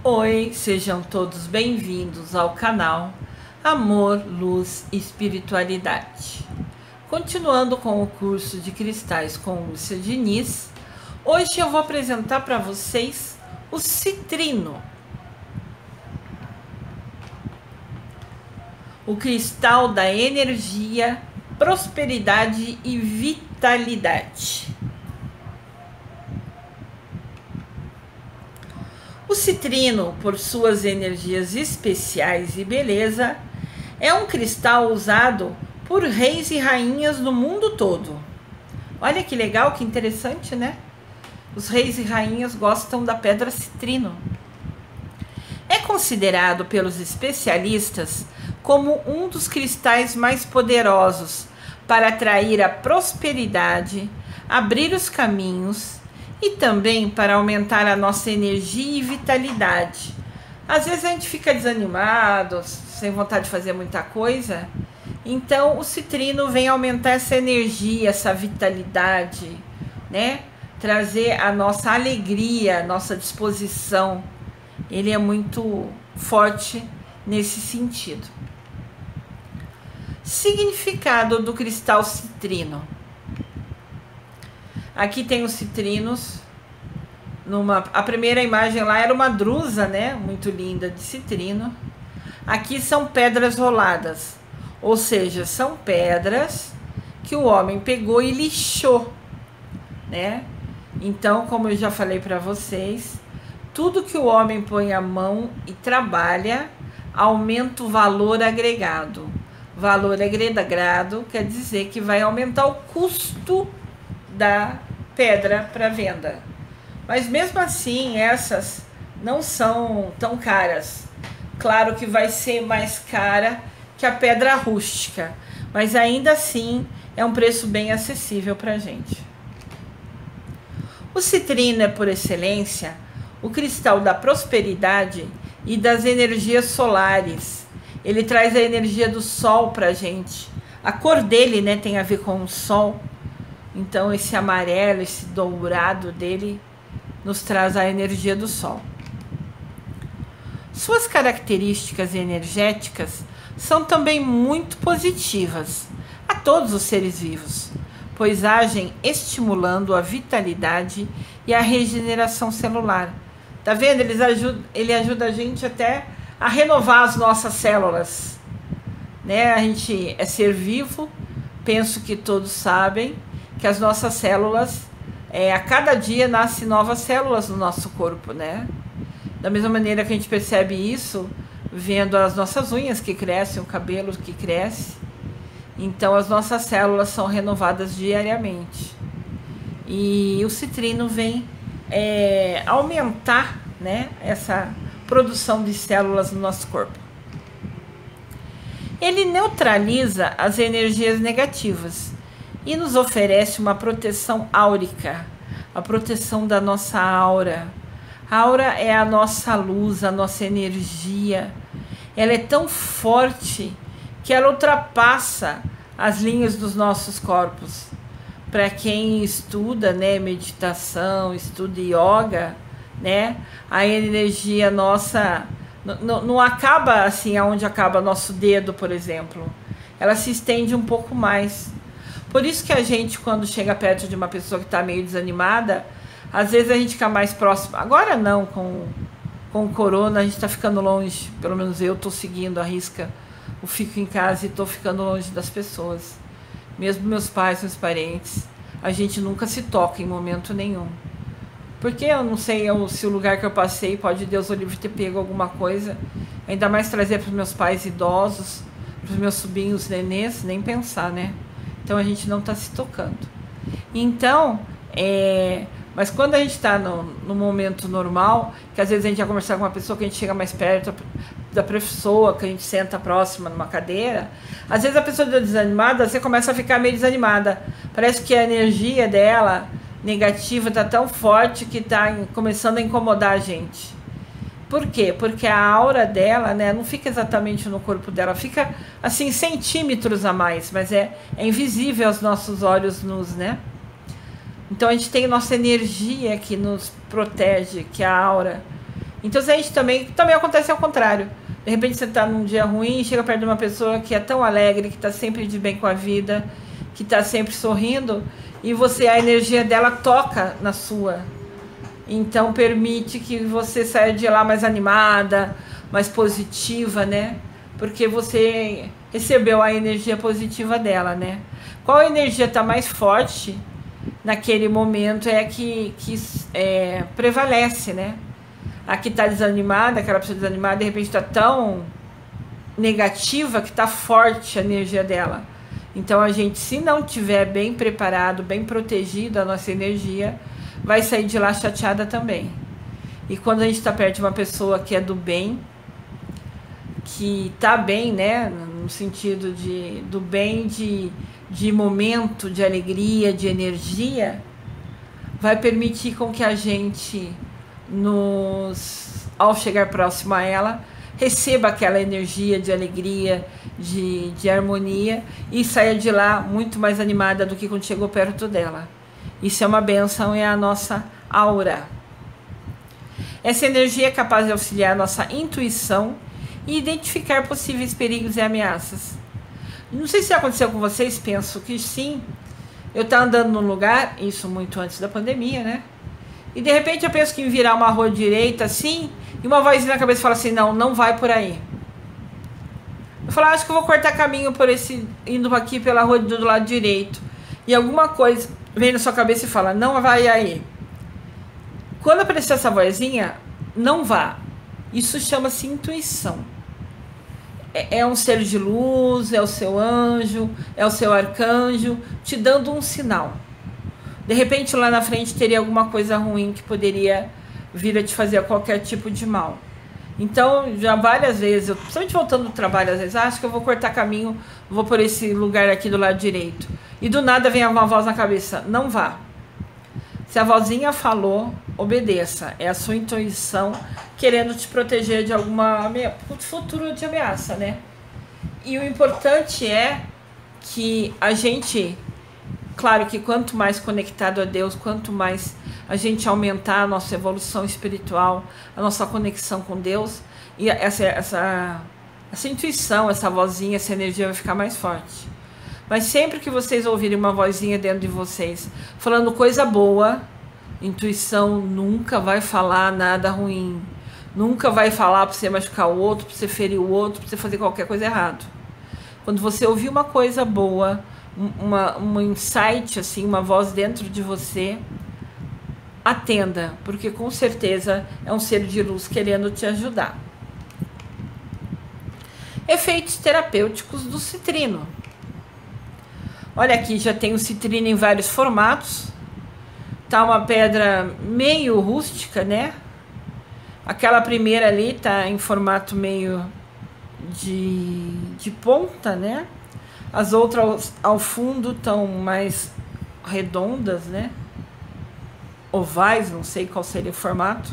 Oi, sejam todos bem-vindos ao canal Amor, Luz e Espiritualidade. Continuando com o curso de cristais com Lúcia Diniz, hoje eu vou apresentar para vocês o citrino. O cristal da energia, prosperidade e vitalidade. O citrino, por suas energias especiais e beleza, é um cristal usado por reis e rainhas no mundo todo. Olha que legal, que interessante, né? Os reis e rainhas gostam da pedra citrino. É considerado pelos especialistas como um dos cristais mais poderosos para atrair a prosperidade, abrir os caminhos e também para aumentar a nossa energia e vitalidade. Às vezes a gente fica desanimado, sem vontade de fazer muita coisa, então o citrino vem aumentar essa energia, essa vitalidade, né? Trazer a nossa alegria, a nossa disposição. Ele é muito forte nesse sentido. Significado do cristal citrino. Aqui tem os citrinos. A primeira imagem lá era uma drusa, né? Muito linda de citrino. Aqui são pedras roladas. Ou seja, são pedras que o homem pegou e lixou, né? Então, como eu já falei para vocês, tudo que o homem põe a mão e trabalha aumenta o valor agregado. Valor agregado quer dizer que vai aumentar o custo da pedra para venda. Mas mesmo assim, essas não são tão caras. Claro que vai ser mais cara que a pedra rústica, mas ainda assim é um preço bem acessível para a gente. O citrino é, por excelência, o cristal da prosperidade e das energias solares. Ele traz a energia do sol para a gente. A cor dele, né, tem a ver com o sol. Então esse amarelo, esse dourado dele nos traz a energia do sol. Suas características energéticas são também muito positivas a todos os seres vivos, pois agem estimulando a vitalidade e a regeneração celular. Tá vendo? Ele ajuda a gente até a renovar as nossas células, né? A gente é ser vivo, penso que todos sabem que as nossas células, a cada dia nascem novas células no nosso corpo, né? Da mesma maneira que a gente percebe isso vendo as nossas unhas que crescem, o cabelo que cresce. Então as nossas células são renovadas diariamente. E o citrino vem aumentar, né, essa produção de células no nosso corpo. Ele neutraliza as energias negativas e nos oferece uma proteção áurica, a proteção da nossa aura. A aura é a nossa luz, a nossa energia. Ela é tão forte que ela ultrapassa as linhas dos nossos corpos. Para quem estuda, né, meditação, estuda yoga, né, a energia nossa não acaba assim aonde acaba nosso dedo, por exemplo. Ela se estende um pouco mais. Por isso que a gente, quando chega perto de uma pessoa que está meio desanimada, às vezes a gente fica mais próximo. Agora não, com o corona a gente está ficando longe. Pelo menos eu estou seguindo a risca. Eu fico em casa e estou ficando longe das pessoas. Mesmo meus pais, meus parentes. A gente nunca se toca em momento nenhum. Porque eu não sei se o lugar que eu passei, pode Deus o livre ter pego alguma coisa. Ainda mais trazer para os meus pais idosos, para os meus sobrinhos nenês, nem pensar, né? Então a gente não está se tocando. Então, mas quando a gente está no momento normal, que às vezes a gente vai conversar com uma pessoa que a gente chega mais perto da pessoa, que a gente senta próxima numa cadeira, às vezes a pessoa está desanimada, você começa a ficar meio desanimada. Parece que a energia dela negativa está tão forte que está começando a incomodar a gente. Por quê? Porque a aura dela, né, não fica exatamente no corpo dela, fica assim centímetros a mais, mas é invisível aos nossos olhos nus, né? Então a gente tem nossa energia que nos protege, que é a aura. Então, se a gente também acontece ao contrário. De repente você está num dia ruim, chega perto de uma pessoa que é tão alegre, que está sempre de bem com a vida, que está sempre sorrindo, e a energia dela toca na sua. Então permite que você saia de lá mais animada, mais positiva, né? Porque você recebeu a energia positiva dela, né? Qual energia está mais forte naquele momento é a que prevalece, né? A que está desanimada, aquela pessoa desanimada, de repente está tão negativa que está forte a energia dela. Então a gente, se não tiver bem preparado, bem protegido a nossa energia, vai sair de lá chateada também. E quando a gente está perto de uma pessoa que é do bem, que tá bem, né, no sentido do bem, de momento, de alegria, de energia, vai permitir com que a gente, ao chegar próximo a ela, receba aquela energia de alegria, de harmonia, e saia de lá muito mais animada do que quando chegou perto dela. Isso é uma bênção, é a nossa aura. Essa energia é capaz de auxiliar a nossa intuição e identificar possíveis perigos e ameaças. Não sei se aconteceu com vocês, penso que sim. Eu estava andando num lugar, isso muito antes da pandemia, né? E de repente eu penso que em virar uma rua direita assim, e uma vozinha na cabeça fala assim, não vai por aí. Eu falo, acho que eu vou cortar caminho indo aqui pela rua do lado direito. E alguma coisa vem na sua cabeça e fala, não vai aí. Quando aparecer essa vozinha, não vá. Isso chama-se intuição. É um ser de luz, é o seu anjo, é o seu arcanjo, te dando um sinal. De repente lá na frente teria alguma coisa ruim que poderia vir a te fazer qualquer tipo de mal. Então, já várias vezes, principalmente voltando do trabalho, às vezes, acho que eu vou cortar caminho, vou por esse lugar aqui do lado direito. E do nada vem uma voz na cabeça, não vá. Se a vozinha falou, obedeça. É a sua intuição querendo te proteger de alguma futuro de ameaça, né? E o importante é que a gente, claro que quanto mais conectado a Deus, quanto mais a gente aumentar a nossa evolução espiritual, a nossa conexão com Deus, e essa intuição, essa vozinha, essa energia vai ficar mais forte. Mas sempre que vocês ouvirem uma vozinha dentro de vocês falando coisa boa, intuição nunca vai falar nada ruim. Nunca vai falar para você machucar o outro, para você ferir o outro, para você fazer qualquer coisa errada. Quando você ouvir uma coisa boa, um insight, assim, uma voz dentro de você, atenda, porque com certeza é um ser de luz querendo te ajudar. Efeitos terapêuticos do citrino. Olha aqui, já tem o citrino em vários formatos. Tá uma pedra meio rústica, né? Aquela primeira ali tá em formato meio de ponta, né? As outras ao fundo estão mais redondas, né? Ovais, não sei qual seria o formato.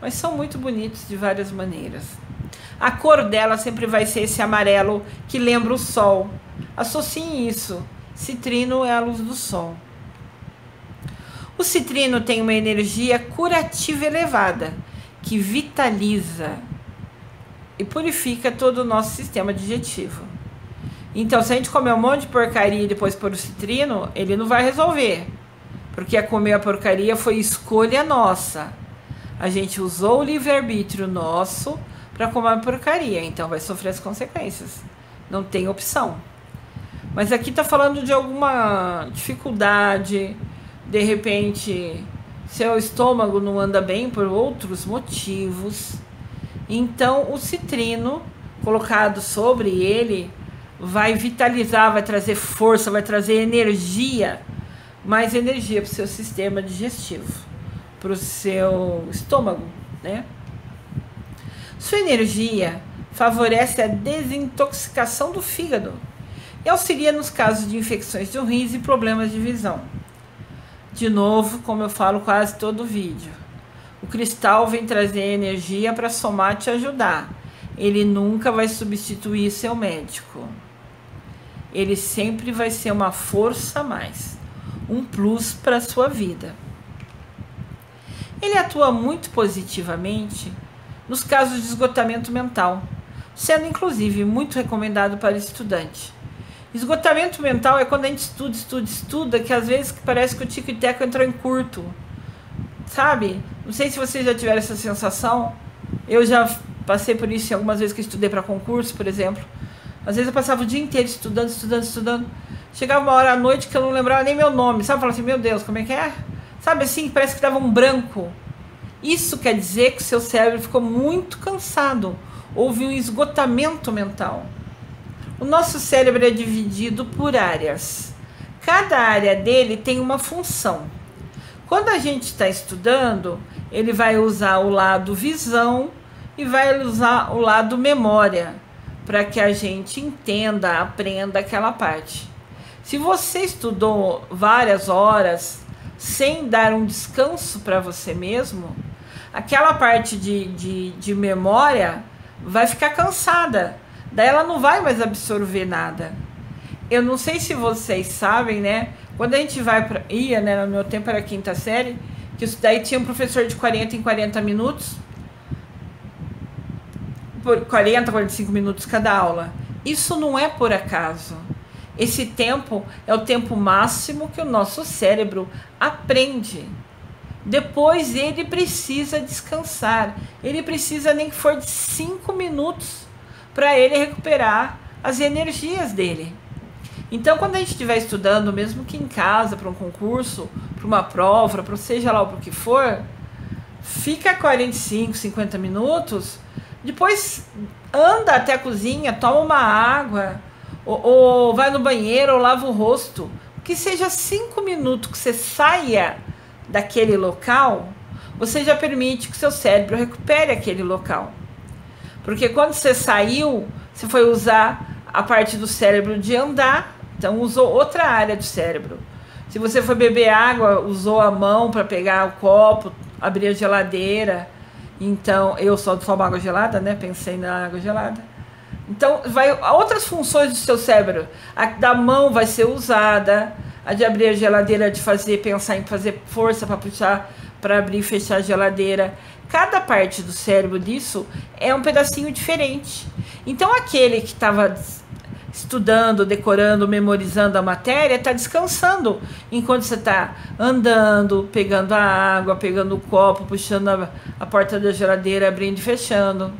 Mas são muito bonitos de várias maneiras. A cor dela sempre vai ser esse amarelo que lembra o sol. Associem isso. Citrino é a luz do sol. O citrino tem uma energia curativa elevada, que vitaliza e purifica todo o nosso sistema digestivo. Então, se a gente comer um monte de porcaria e depois pôr o citrino, ele não vai resolver. Porque a comer a porcaria foi escolha nossa. A gente usou o livre-arbítrio nosso para comer a porcaria, então vai sofrer as consequências. Não tem opção. Mas aqui está falando de alguma dificuldade, de repente seu estômago não anda bem por outros motivos. Então o citrino colocado sobre ele vai vitalizar, vai trazer força, vai trazer energia, mais energia para o seu sistema digestivo, para o seu estômago, né? Sua energia favorece a desintoxicação do fígado e auxilia nos casos de infecções de rins e problemas de visão. De novo, como eu falo quase todo vídeo, o cristal vem trazer energia para somar e te ajudar. Ele nunca vai substituir seu médico. Ele sempre vai ser uma força a mais, um plus para a sua vida. Ele atua muito positivamente nos casos de esgotamento mental, sendo inclusive muito recomendado para estudante. Esgotamento mental é quando a gente estuda, que às vezes parece que o tico e teco entrou em curto, sabe? Não sei se vocês já tiveram essa sensação. Eu já passei por isso algumas vezes que eu estudei para concurso, por exemplo. Às vezes eu passava o dia inteiro estudando. Chegava uma hora à noite que eu não lembrava nem meu nome, sabe? Eu falava assim, meu Deus, como é que é? Sabe assim, parece que dava um branco. Isso quer dizer que o seu cérebro ficou muito cansado. Houve um esgotamento mental. O nosso cérebro é dividido por áreas. Cada área dele tem uma função. Quando a gente está estudando, ele vai usar o lado visão e vai usar o lado memória, para que a gente entenda, aprenda aquela parte. Se você estudou várias horas sem dar um descanso para você mesmo, aquela parte de memória vai ficar cansada. Daí ela não vai mais absorver nada. Eu não sei se vocês sabem, né? Quando a gente ia, né? No meu tempo era quinta série, que isso daí tinha um professor de 40 em 40 minutos, por 40, 45 minutos cada aula. Isso não é por acaso. Esse tempo é o tempo máximo que o nosso cérebro aprende. Depois ele precisa descansar. Ele precisa nem que for de 5 minutos para ele recuperar as energias dele. Então, quando a gente estiver estudando, mesmo que em casa, para um concurso, para uma prova, para seja lá o que for, fica 45, 50 minutos, depois anda até a cozinha, toma uma água, ou vai no banheiro, ou lava o rosto. Que seja 5 minutos que você saia daquele local, você já permite que o seu cérebro recupere aquele local. Porque quando você saiu, você foi usar a parte do cérebro de andar, então usou outra área do cérebro. Se você foi beber água, usou a mão para pegar o copo, abrir a geladeira. Então, eu só tomo água gelada, né? Pensei na água gelada. Então, outras funções do seu cérebro. A da mão vai ser usada, a de abrir a geladeira, de pensar em fazer força para puxar, para abrir e fechar a geladeira. Cada parte do cérebro disso é um pedacinho diferente. Então, aquele que estava estudando, decorando, memorizando a matéria, está descansando enquanto você está andando, pegando a água, pegando o copo, puxando a porta da geladeira, abrindo e fechando.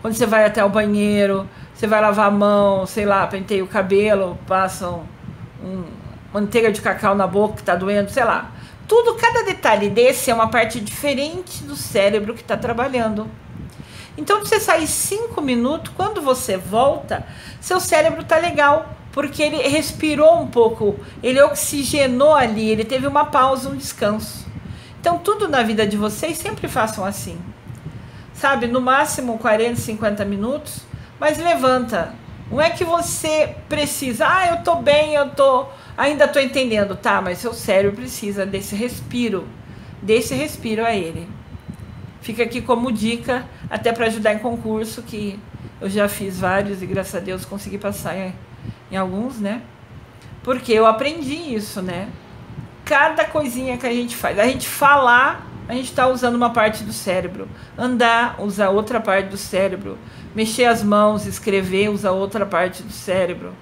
Quando você vai até o banheiro, você vai lavar a mão, sei lá, penteia o cabelo, passa manteiga de cacau na boca que está doendo, sei lá. Tudo, cada detalhe desse é uma parte diferente do cérebro que está trabalhando. Então, se você sair 5 minutos, quando você volta, seu cérebro tá legal, porque ele respirou um pouco, ele oxigenou ali, ele teve uma pausa, um descanso. Então, tudo na vida de vocês, sempre façam assim. Sabe, no máximo 40, 50 minutos, mas levanta. Não é que você precisa, eu tô bem, ainda tô entendendo, tá, mas seu cérebro precisa desse respiro a ele. Fica aqui como dica, até para ajudar em concurso, que eu já fiz vários e graças a Deus consegui passar em alguns, né? Porque eu aprendi isso, né? Cada coisinha que a gente faz, a gente falar, a gente está usando uma parte do cérebro. Andar, usa outra parte do cérebro. Mexer as mãos, escrever, usa outra parte do cérebro.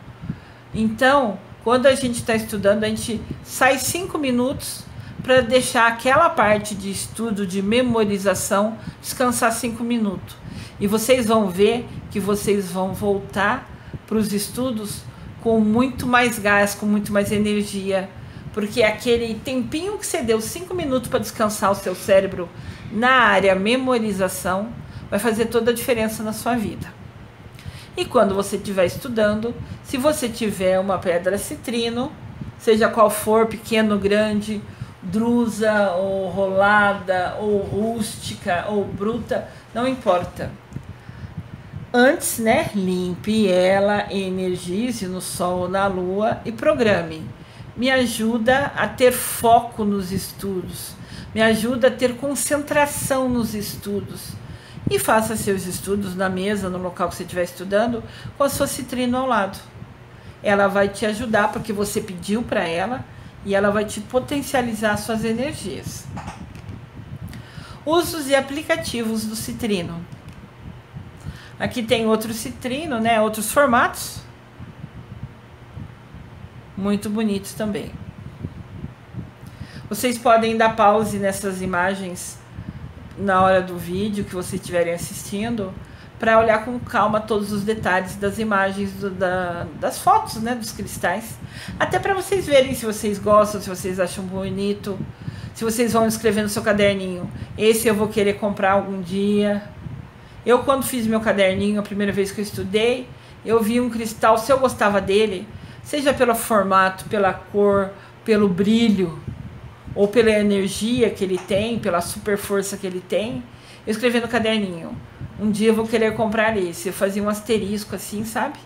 Então, quando a gente está estudando, a gente sai 5 minutos para deixar aquela parte de estudo, de memorização, descansar 5 minutos. E vocês vão ver que vocês vão voltar para os estudos com muito mais gás, com muito mais energia, porque aquele tempinho que você deu, 5 minutos para descansar o seu cérebro na área memorização, vai fazer toda a diferença na sua vida. E quando você estiver estudando, se você tiver uma pedra citrino, seja qual for, pequeno, grande, drusa, ou rolada, ou rústica, ou bruta, não importa. Antes, né, limpe ela, energize no sol ou na lua e programe. Me ajuda a ter foco nos estudos, me ajuda a ter concentração nos estudos. E faça seus estudos na mesa, no local que você estiver estudando, com a sua citrino ao lado. Ela vai te ajudar, porque você pediu para ela, e ela vai te potencializar suas energias. Usos e aplicativos do citrino. Aqui tem outro citrino, né? Outros formatos. Muito bonitos também. Vocês podem dar pause nessas imagens na hora do vídeo que vocês estiverem assistindo, para olhar com calma todos os detalhes das imagens, das fotos, né, dos cristais. Até para vocês verem se vocês gostam, se vocês acham bonito, se vocês vão escrever no seu caderninho, esse eu vou querer comprar algum dia. Eu, quando fiz meu caderninho, a primeira vez que eu estudei, eu vi um cristal, se eu gostava dele, seja pelo formato, pela cor, pelo brilho, ou pela energia que ele tem, pela super força que ele tem, eu escrevi no caderninho, um dia eu vou querer comprar esse. Eu fazia um asterisco assim, sabe?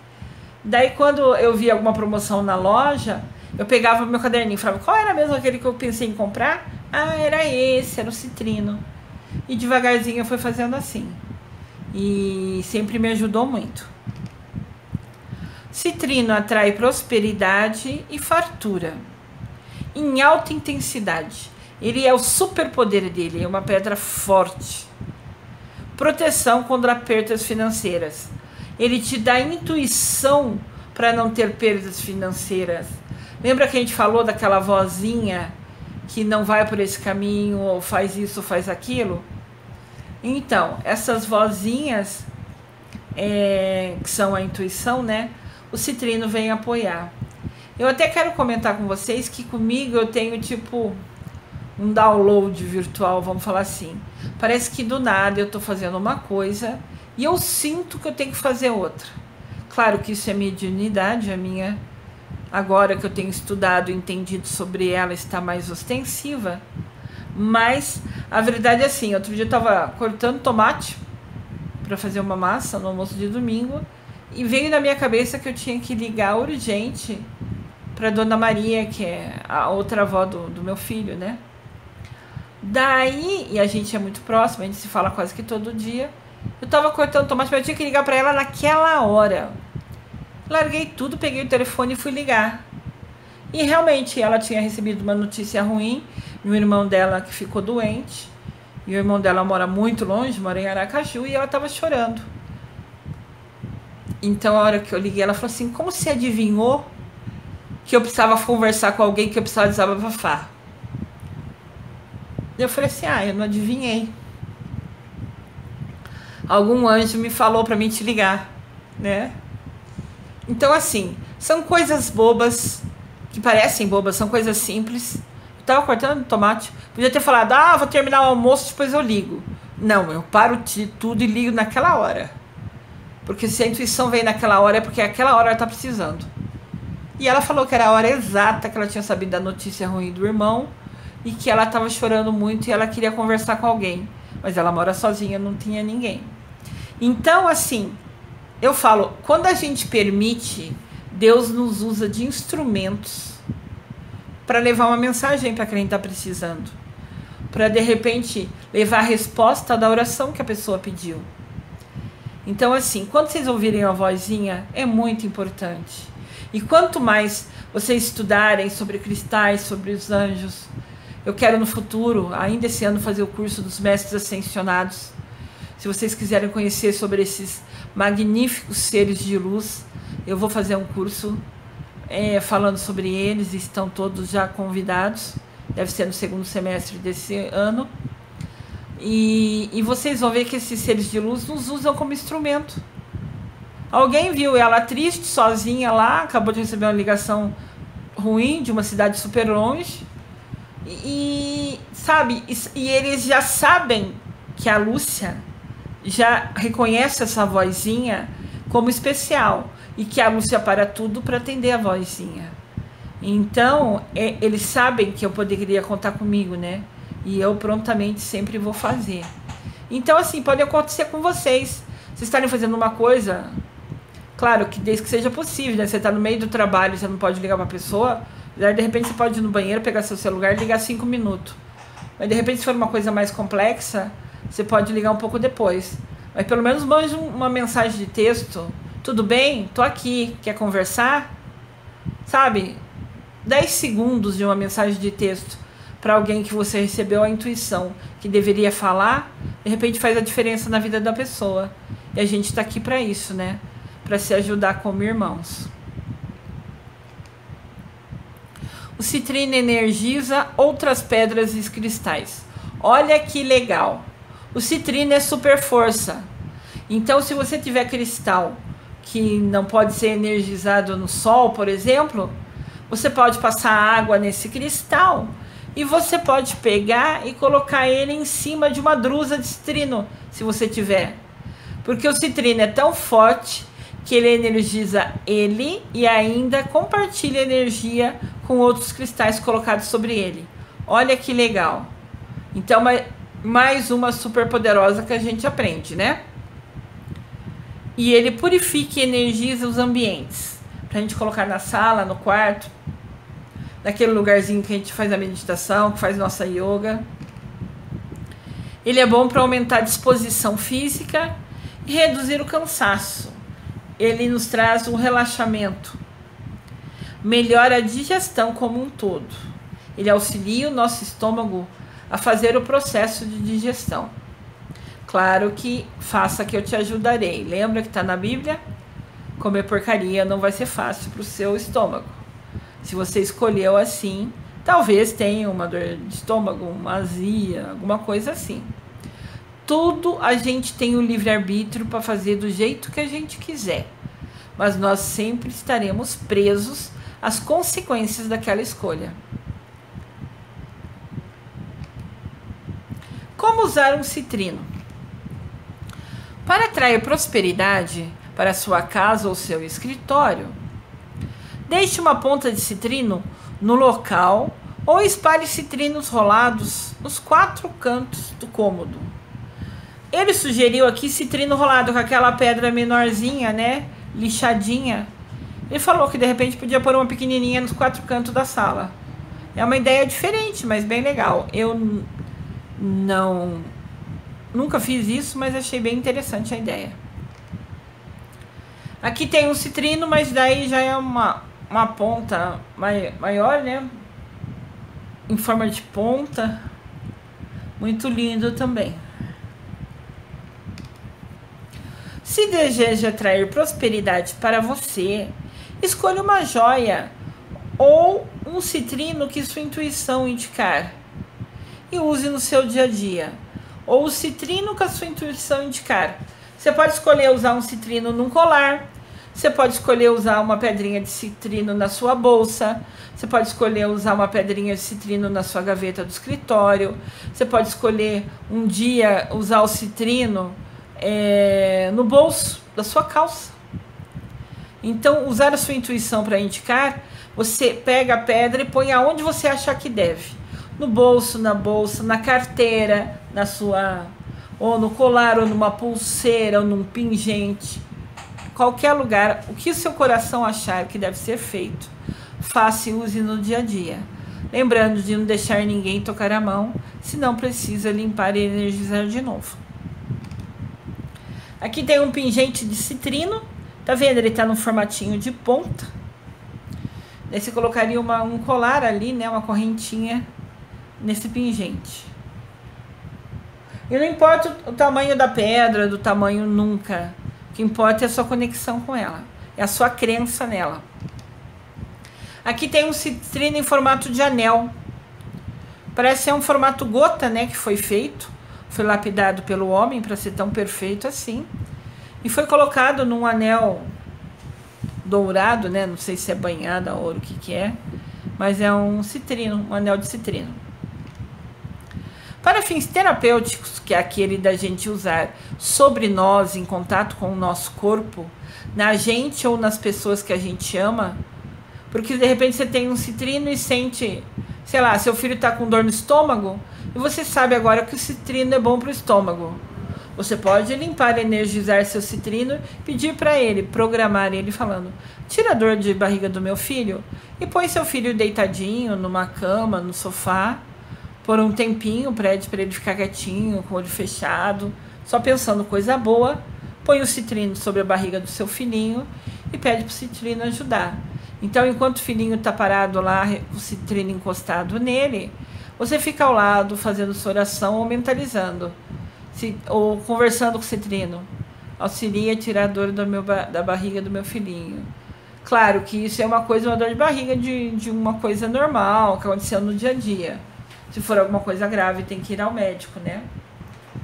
Daí quando eu via alguma promoção na loja, eu pegava o meu caderninho e falava, qual era mesmo aquele que eu pensei em comprar? Ah, era esse, era o citrino. E devagarzinho eu fui fazendo assim. E sempre me ajudou muito. Citrino atrai prosperidade e fartura em alta intensidade. Ele é o superpoder dele, é uma pedra forte. Proteção contra perdas financeiras. Ele te dá intuição para não ter perdas financeiras. Lembra que a gente falou daquela vozinha que não vai por esse caminho, ou faz isso, ou faz aquilo? Então, essas vozinhas, que são a intuição, né? O citrino vem apoiar. Eu até quero comentar com vocês que comigo eu tenho tipo um download virtual, vamos falar assim. Parece que do nada eu tô fazendo uma coisa e eu sinto que eu tenho que fazer outra. Claro que isso é mediunidade, a minha, agora que eu tenho estudado e entendido sobre ela, está mais ostensiva. Mas a verdade é assim, outro dia eu tava cortando tomate para fazer uma massa no almoço de domingo e veio na minha cabeça que eu tinha que ligar urgente para Dona Maria, que é a outra avó do meu filho, né? Daí, e a gente é muito próximo, a gente se fala quase que todo dia. Eu tava cortando tomate, mas eu tinha que ligar para ela naquela hora. Larguei tudo, peguei o telefone e fui ligar. E realmente ela tinha recebido uma notícia ruim, e o irmão dela que ficou doente. E o irmão dela mora muito longe, mora em Aracaju, e ela tava chorando. Então a hora que eu liguei, ela falou assim, como você adivinhou que eu precisava conversar com alguém, que eu precisava desabafar? Eu falei assim, eu não adivinhei. Algum anjo me falou para mim te ligar, né? Então assim, são coisas bobas, que parecem bobas, são coisas simples. Eu tava cortando tomate, podia ter falado, vou terminar o almoço, depois eu ligo. Não, eu paro de tudo e ligo naquela hora. Porque se a intuição vem naquela hora, é porque aquela hora ela tá precisando. E ela falou que era a hora exata que ela tinha sabido da notícia ruim do irmão e que ela estava chorando muito e ela queria conversar com alguém. Mas ela mora sozinha, não tinha ninguém. Então, assim, eu falo, quando a gente permite, Deus nos usa de instrumentos para levar uma mensagem para quem está precisando. Para, de repente, levar a resposta da oração que a pessoa pediu. Então, assim, quando vocês ouvirem a vozinha, é muito importante. E quanto mais vocês estudarem sobre cristais, sobre os anjos, eu quero no futuro, ainda esse ano, fazer o curso dos mestres ascensionados. Se vocês quiserem conhecer sobre esses magníficos seres de luz, eu vou fazer um curso falando sobre eles, estão todos já convidados, deve ser no segundo semestre desse ano. E vocês vão ver que esses seres de luz nos usam como instrumento. Alguém viu ela triste, sozinha lá, acabou de receber uma ligação ruim de uma cidade super longe. Sabe, e eles já sabem que a Lúcia já reconhece essa vozinha como especial. E que a Lúcia para tudo para atender a vozinha. Então, eles sabem que eu poderia contar comigo, né? E eu prontamente sempre vou fazer. Então, assim, pode acontecer com vocês. Vocês estarem fazendo uma coisa... Claro que desde que seja possível, né? Você está no meio do trabalho, você não pode ligar para a pessoa. De repente você pode ir no banheiro, pegar seu celular e ligar 5 minutos. Mas de repente se for uma coisa mais complexa, você pode ligar um pouco depois. Mas pelo menos mande uma mensagem de texto. Tudo bem? Tô aqui. Quer conversar? Sabe? 10 segundos de uma mensagem de texto. para alguém que você recebeu a intuição que deveria falar, de repente faz a diferença na vida da pessoa. E a gente está aqui para isso, né? Para se ajudar como irmãos. O citrino energiza outras pedras e cristais. Olha que legal! O citrino é super força. Então, se você tiver cristal que não pode ser energizado no sol, por exemplo, você pode passar água nesse cristal e você pode pegar e colocar ele em cima de uma drusa de citrino, se você tiver. Porque o citrino é tão forte que ele energiza ele e ainda compartilha energia com outros cristais colocados sobre ele. Olha que legal! Então, mais uma super poderosa que a gente aprende, né? E ele purifica e energiza os ambientes. Pra gente colocar na sala, no quarto, naquele lugarzinho que a gente faz a meditação, que faz nossa yoga. Ele é bom para aumentar a disposição física e reduzir o cansaço. Ele nos traz um relaxamento. Melhora a digestão como um todo. Ele auxilia o nosso estômago a fazer o processo de digestão. Claro que faça que eu te ajudarei. Lembra que está na Bíblia? Comer porcaria não vai ser fácil para o seu estômago. Se você escolheu assim, talvez tenha uma dor de estômago, uma azia, alguma coisa assim. Tudo a gente tem o livre-arbítrio para fazer do jeito que a gente quiser. Mas nós sempre estaremos presos às consequências daquela escolha. Como usar um citrino? Para atrair prosperidade para sua casa ou seu escritório, deixe uma ponta de citrino no local ou espalhe citrinos rolados nos 4 cantos do cômodo. Ele sugeriu aqui citrino rolado com aquela pedra menorzinha, né? Lixadinha. Ele falou que de repente podia pôr uma pequenininha nos 4 cantos da sala. É uma ideia diferente, mas bem legal. Eu nunca fiz isso, mas achei bem interessante a ideia. Aqui tem um citrino, mas daí já é uma ponta maior, né? Em forma de ponta. Muito lindo também. Se deseja atrair prosperidade para você, escolha uma joia ou um citrino que sua intuição indicar e use no seu dia a dia. Ou o citrino que a sua intuição indicar. Você pode escolher usar um citrino num colar. Você pode escolher usar uma pedrinha de citrino na sua bolsa. Você pode escolher usar uma pedrinha de citrino na sua gaveta do escritório. Você pode escolher um dia usar o citrino no bolso da sua calça. Então, usar a sua intuição para indicar, você pega a pedra e põe aonde você achar que deve. No bolso, na bolsa, na carteira, ou no colar, ou numa pulseira, ou num pingente. Qualquer lugar, o que o seu coração achar que deve ser feito, faça e use no dia a dia. Lembrando de não deixar ninguém tocar a mão, senão precisa limpar e energizar de novo. Aqui tem um pingente de citrino. Tá vendo? Ele tá no formatinho de ponta. Daí você colocaria um colar ali, né? Uma correntinha nesse pingente. E não importa o tamanho da pedra, do tamanho nunca. O que importa é a sua conexão com ela. É a sua crença nela. Aqui tem um citrino em formato de anel. Parece ser um formato gota, né? Que foi feito. Foi lapidado pelo homem para ser tão perfeito assim. E foi colocado num anel dourado, né? Não sei se é banhado a ouro, o que é. Mas é um citrino, um anel de citrino. Para fins terapêuticos, que é aquele da gente usar sobre nós, em contato com o nosso corpo, na gente ou nas pessoas que a gente ama, porque de repente você tem um citrino e sente, sei lá, seu filho está com dor no estômago, e você sabe agora que o citrino é bom para o estômago. Você pode limpar, energizar seu citrino, pedir para ele, programar ele falando, tira a dor de barriga do meu filho e põe seu filho deitadinho numa cama, no sofá, por um tempinho, pede para ele ficar quietinho, com o olho fechado, só pensando coisa boa, põe o citrino sobre a barriga do seu filhinho e pede para o citrino ajudar. Então, enquanto o filhinho está parado lá, o citrino encostado nele, Você fica ao lado fazendo sua oração ou mentalizando, ou conversando com o citrino. Auxilia a tirar a dor da barriga do meu filhinho. Claro que isso é uma dor de barriga de uma coisa normal, que aconteceu no dia a dia. Se for alguma coisa grave, tem que ir ao médico, né?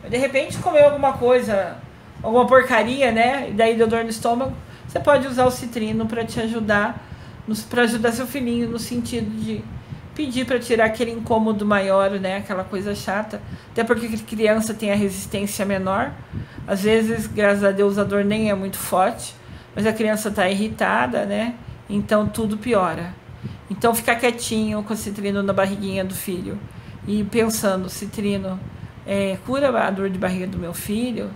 De repente comeu alguma coisa, alguma porcaria, né? E daí deu dor no estômago, você pode usar o citrino para te ajudar, para ajudar seu filhinho no sentido de pedir para tirar aquele incômodo maior, né? Aquela coisa chata. Até porque a criança tem a resistência menor. Às vezes, graças a Deus, a dor nem é muito forte, mas a criança está irritada, né? Então tudo piora. Então ficar quietinho com o citrino na barriguinha do filho e pensando, citrino, cura a dor de barriga do meu filho,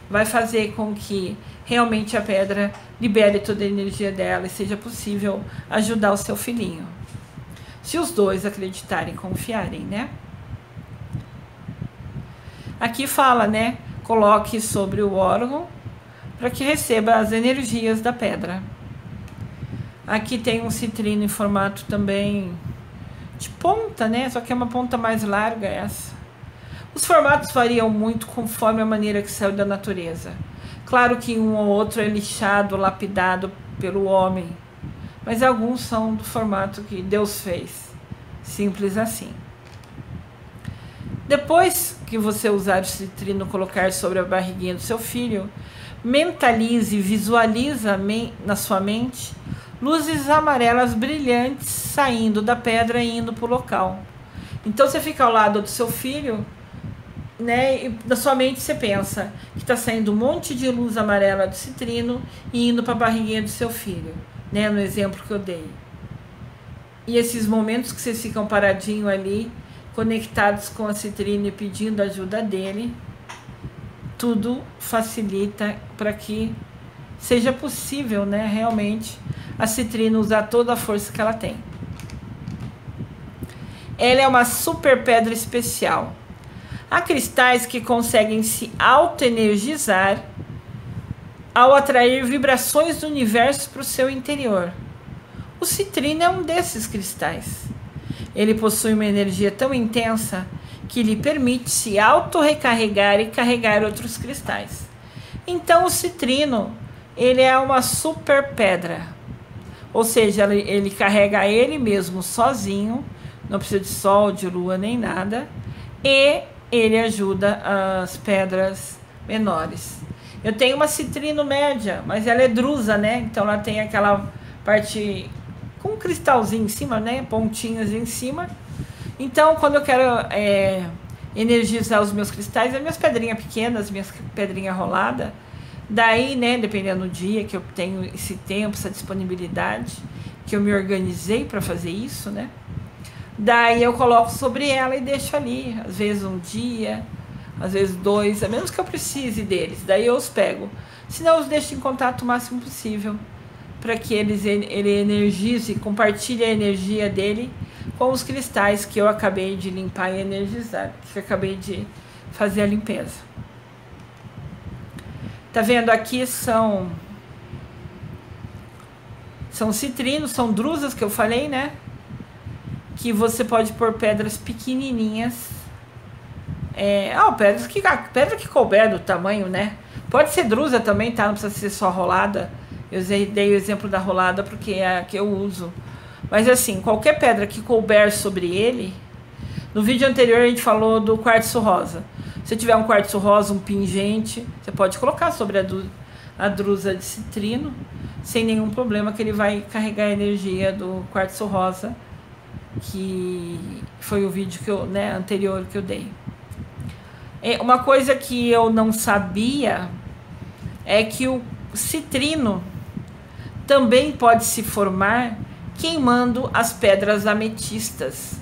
vai fazer com que realmente a pedra libere toda a energia dela e seja possível ajudar o seu filhinho. Se os dois acreditarem e confiarem, né? Aqui fala, né? Coloque sobre o órgão para que receba as energias da pedra. Aqui tem um citrino em formato também de ponta, né? Só que é uma ponta mais larga essa. Os formatos variam muito conforme a maneira que saiu da natureza. Claro que um ou outro é lixado, lapidado pelo homem, mas alguns são do formato que Deus fez. Simples assim. Depois que você usar o citrino, colocar sobre a barriguinha do seu filho, mentalize, visualiza na sua mente luzes amarelas brilhantes saindo da pedra e indo para o local. Então você fica ao lado do seu filho, né, e na sua mente você pensa que está saindo um monte de luz amarela do citrino e indo para a barriguinha do seu filho, né, no exemplo que eu dei. E esses momentos que vocês ficam paradinho ali, conectados com a citrino e pedindo ajuda dele, tudo facilita para que seja possível, né, realmente a citrino usar toda a força que ela tem. Ela é uma super pedra especial. Há cristais que conseguem se auto-energizar ao atrair vibrações do universo para o seu interior. O citrino é um desses cristais. Ele possui uma energia tão intensa que lhe permite se auto-recarregar e carregar outros cristais. Então o citrino, ele é uma super pedra. Ou seja, ele carrega ele mesmo sozinho, não precisa de sol, de lua, nem nada. E ele ajuda as pedras menores. Eu tenho uma citrino média, mas ela é drusa, né? Então ela tem aquela parte com um cristalzinho em cima, né? Pontinhas em cima. Então quando eu quero energizar os meus cristais, as minhas pedrinhas pequenas, as minhas pedrinhas roladas, daí, né, dependendo do dia que eu tenho esse tempo, essa disponibilidade, que eu me organizei para fazer isso, né? Daí eu coloco sobre ela e deixo ali, às vezes um dia, às vezes 2, a menos que eu precise deles. Daí eu os pego. Senão eu os deixo em contato o máximo possível, para que ele energize, compartilhe a energia dele com os cristais que eu acabei de limpar e energizar, que eu acabei de fazer a limpeza. Tá vendo? Aqui são citrinos, são drusas que eu falei, né? Que você pode pôr pedras pequenininhas. Pedra que couber do tamanho, né? Pode ser drusa também, tá? Não precisa ser só rolada. Eu dei o exemplo da rolada porque é a que eu uso. Mas assim, qualquer pedra que couber sobre ele. No vídeo anterior a gente falou do quartzo rosa. Se tiver um quartzo rosa, um pingente, você pode colocar sobre a drusa de citrino, sem nenhum problema, que ele vai carregar a energia do quartzo rosa, que foi o vídeo anterior que eu dei. Uma coisa que eu não sabia é que o citrino também pode se formar queimando as pedras ametistas.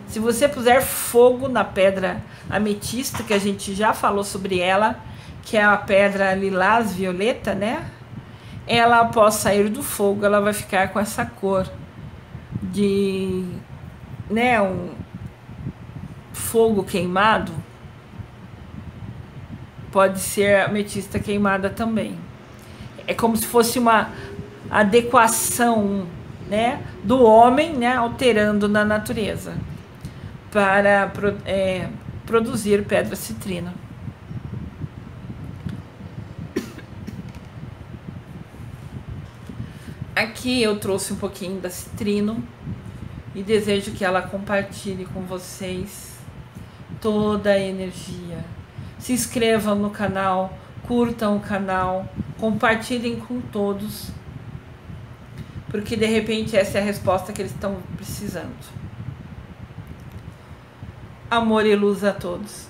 Se você puser fogo na pedra ametista, que a gente já falou sobre ela, que é a pedra lilás violeta, né? Ela, após sair do fogo, ela vai ficar com essa cor de, né, um fogo queimado. Pode ser ametista queimada também. É como se fosse uma adequação, né, do homem, né, alterando na natureza, para produzir pedra citrina. Aqui eu trouxe um pouquinho da citrino e desejo que ela compartilhe com vocês toda a energia. Se inscrevam no canal, curtam o canal, compartilhem com todos, porque de repente essa é a resposta que eles estão precisando. Amor e luz a todos.